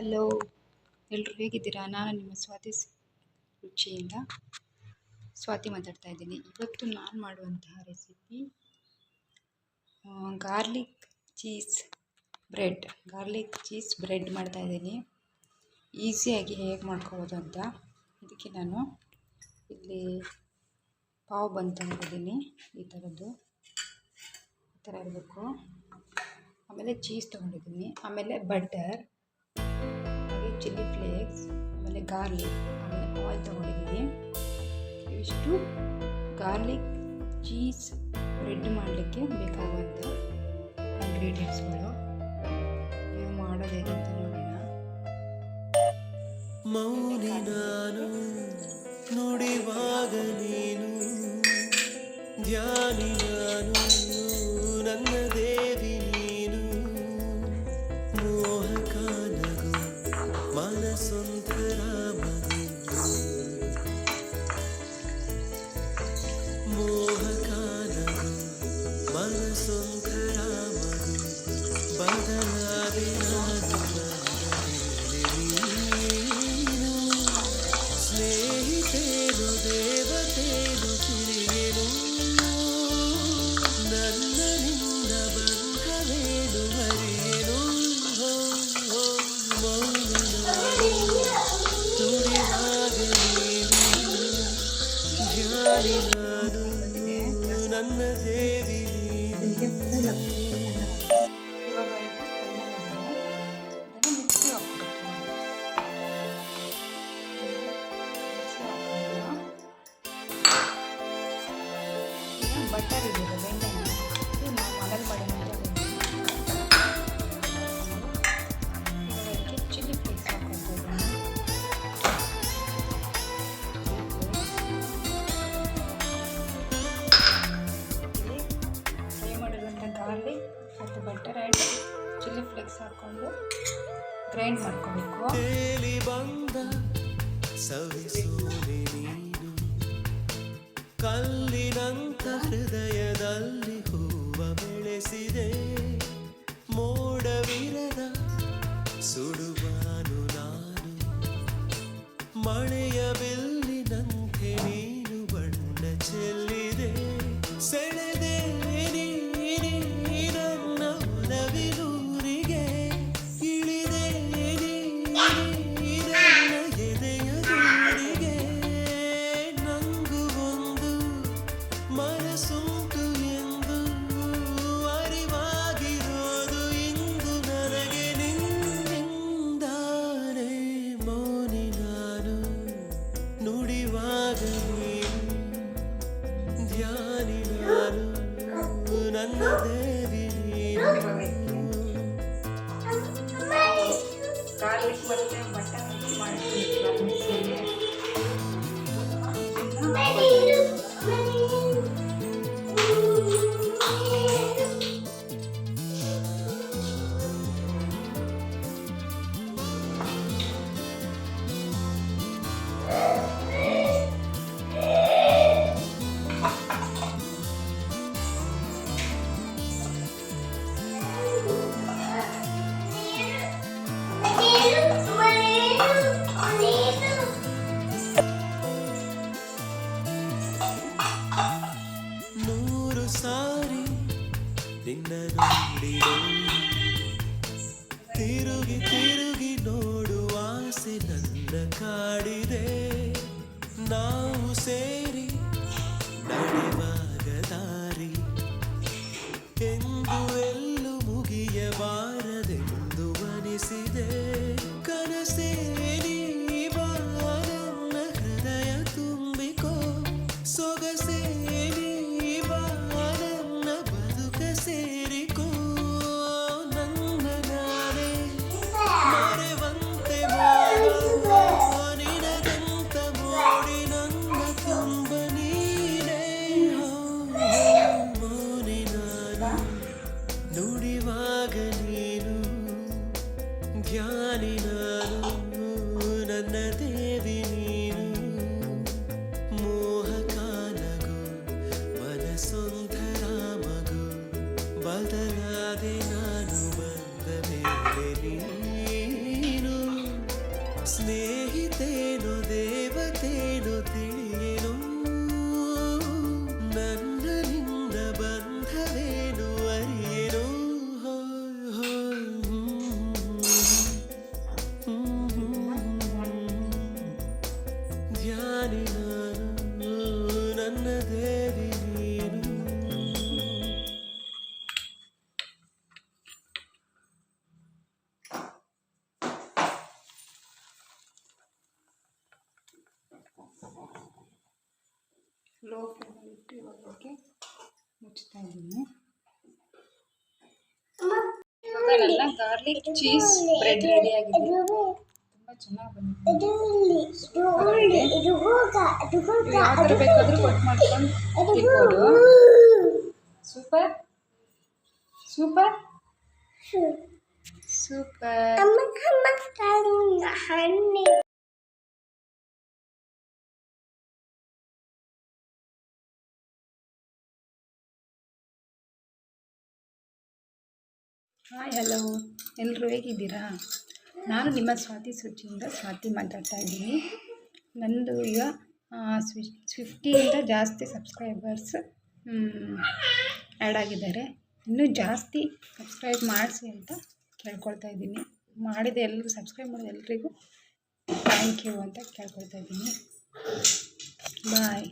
Hello, ಎಲ್ಲರೂ ಹೇಗಿದ್ದೀರಾ? ನಾನು ನಿಮ್ಮ ರುಚಿಯಿಂದ ಸ್ವಾತಿ ಮಾತಾಡ್ತಾ ಇದ್ದೀನಿ. ಇವತ್ತು ನಾನು ಮಾಡುವಂತಹ ರೆಸಿಪಿ ಗಾರ್ಲಿಕ್ ಚೀಸ್ ಬ್ರೆಡ್ ಮಾಡ್ತಾ ಇದ್ದೀನಿ. ಈಸಿಯಾಗಿ ಹೇಗೆ ಮಾಡ್ಕೋಬೋದು ಅಂತ. ಇದಕ್ಕೆ ನಾನು ಇಲ್ಲಿ ಪಾವ್ ಬನ್ ತಗೊಂಡಿದ್ದೀನಿ. ಈ ಥರ ಇರಬೇಕು. ಆಮೇಲೆ ಚೀಸ್ ತೊಗೊಂಡಿದ್ದೀನಿ, ಆಮೇಲೆ ಬಟರ್, ಹಾಗೆ ಚಿಲ್ಲಿ ಫ್ಲೇಕ್ಸ್, ಆಮೇಲೆ ಗಾರ್ಲಿಕ್, ಆಮೇಲೆ ಆಯಿಲ್ ತೊಗೊಂಡಿದ್ದೀನಿ. ಇವಿಷ್ಟು ಗಾರ್ಲಿಕ್ ಚೀಸ್ ಬ್ರೆಡ್ ಮಾಡಲಿಕ್ಕೆ ಬೇಕಾಗುವಂಥ ಇಂಗ್ರೀಡಿಯೆಂಟ್ಸ್ಗಳು. ನೀವು ಮಾಡೋದು ಹೇಗೆ ಅಂತ ನೋಡೋಣ. ಮೌನಿ ನಾನು ನುಡಿವಾಗ ನೀನು, ಧ್ಯಾನಿ ನಾನು ನನ್ನ ದೇವಿ ನೀನು, ಮೋಹಕ ನಗು ಮನಸೊಂದರ ಮಗು, ಮೋಹಕ ನಗು ಮನಸೊಂದರ ಮಗು, ಬದಲಾದೆ ನಾನು ಸ್ನೇಹಿತೇನು ದೇವತೇನು ತಿಳಿಯೇನು, ನನ್ನ ನಿನ್ನ ಬಂಧವೇನು ಹರಿಯೇನು. ಮೌನ ತುಡಿವಾಗ ನೀನು, ಧ್ಯಾನಿ ನಾನು ನನ್ನ ದೇವಿ ನೀನು. ಬಟರ್ ಇದೆಯಲ್ಲ, ಬೆಣ್ಣೆ ನಾವು ಮನೇಲಿ ಮಾಡಿದಂತೆ ಇದಕ್ಕೆ ಚಿಲ್ಲಿ ಫ್ಲೇಕ್ಸ್ ಹಾಕ್ಕೊಳ್ತಾ ಇದ್ದೀನಿ. ಫ್ರೈ ಮಾಡಿರುವಂಥ ಗಾರ್ಲಿಕ್ ಮತ್ತು ಬಟರ್ ಆ್ಯಂಡ್ ಚಿಲ್ಲಿ ಫ್ಲೇಕ್ಸ್ ಹಾಕ್ಕೊಂಡು ಗ್ರೈಂಡ್ ಮಾಡ್ಕೋಬೇಕು. ತೇಲಿ ಬಂದ ಸವಿಸೋನೆ ನೀನು, ಕಲ್ಲಿನಂತ ಹೃದಯದಲ್ಲಿ ಹೂವ ಬೆಳೆಸಿದೆ, ಮೋಡವಿರದ ಸುಡುವಾನು ನಾನು, ಮಳೆಯ ಬಿಲ್ಲಿನಂತೆ ನೀನು ಬಣ್ಣ ಚೆಲ್ಲಿದೆ, ಸೆಳೆದೆ ನೀ ನನ್ನ ಒಲವಿನೂರಿಗೆ, ಇಳಿದೆ ನೀ ನನ್ನ ಎದೆಯ ಗೂಡಿಗೆ, ನಂಗು ಒಂದು ಮನಸ್ಸುಂಟು ಎಂದು ಅರಿವಾಗಿರೋದು ಇಂದು ನನಗೆ ನಿನ್ನಿಂದಾನೆ. ಮೌನಿ ನಾನು ನುಡಿವಾಗ ನೀನು, ಧ್ಯಾನಿ ನಾನು ನನ್ನ ದೇವಿ ನೀನು. ಗಾರ್ಲಿಕ್ ಮತ್ತು ಬಟರ್ ಮಿಕ್ಸ್ ಮಾಡಿರ್ತೀವಿ ಮಿಕ್ಸಿಯಲ್ಲಿ. ನೂರು ಸಾರಿ ನಿನ್ನ ನೋಡಿ ತಿರುಗಿ ತಿರುಗಿ ನೋಡುವ ಆಸೆ ನನ್ನ ಕಾಡಿದೆ, ನಾವು ಸೇರಿ ನಡೆವಾಗ ದಾರಿ ಎಂದು ಎಲ್ಲೂ ಮುಗಿಯಬಾರದೆಂದು ಅನಿಸಿದೆ, ಕನಸೇ ನೀ ಬಾ ನನ್ನ ಹೃದಯ ತುಂಬಿಕೋ, ಸೊಗಸೇ ನೀ ಬಾ ನನ್ನ ಬದುಕ ಸೇರಿಕೋ. ಧ್ಯಾನಿ ನಾನು ನನ್ನ ದೇವಿ ನೀನು ಲೋ ಫ್ಲೇಮಲ್ಲಿ ಇಟ್ಟು ಇವಾಗಕ್ಕೆ ಮುಚ್ತಾ ಇದ್ದೀನಿ. ಇವಾಗೆಲ್ಲ ಗಾರ್ಲಿಕ್ ಚೀಸ್ ಬ್ರೆಡ್ ರೆಡಿ ಆಗಿದೆ. ತುಂಬ ಚೆನ್ನಾಗಿ ಬಂದಿದೆ. ಯಾವ ಥರ ಬೇಕಾದರೂ ಕಟ್ ಮಾಡ್ಕೊಂಡು ತಿನ್ಬೋದು. Super super super. Hi hello, ಎಲ್ಲರೂ ಹೇಗಿದ್ದೀರಾ? ನಾನು ನಿಮ್ಮ ಸ್ವಾತಿ ಸುಚಿಯಿಂದ ಸ್ವಾತಿ ಮಾತಾಡ್ತಾ ಇದ್ದೀನಿ. ನನ್ನದು ಈಗ 50ಇಂದ ಜಾಸ್ತಿ ಸಬ್ಸ್ಕ್ರೈಬರ್ಸ್ ಆ್ಯಡ್ ಆಗಿದ್ದಾರೆ. ಇನ್ನೂ ಜಾಸ್ತಿ ಸಬ್ಸ್ಕ್ರೈಬ್ ಮಾಡಿಸಿ ಅಂತ ಕೇಳ್ಕೊಳ್ತಾ ಇದ್ದೀನಿ. ಮಾಡಿದ ಎಲ್ಲರಿಗೂ, ಸಬ್ಸ್ಕ್ರೈಬ್ ಮಾಡಿದ ಎಲ್ರಿಗೂ ಥ್ಯಾಂಕ್ ಯು ಅಂತ ಕೇಳ್ಕೊಳ್ತಾ ಇದ್ದೀನಿ. ಬಾಯ್.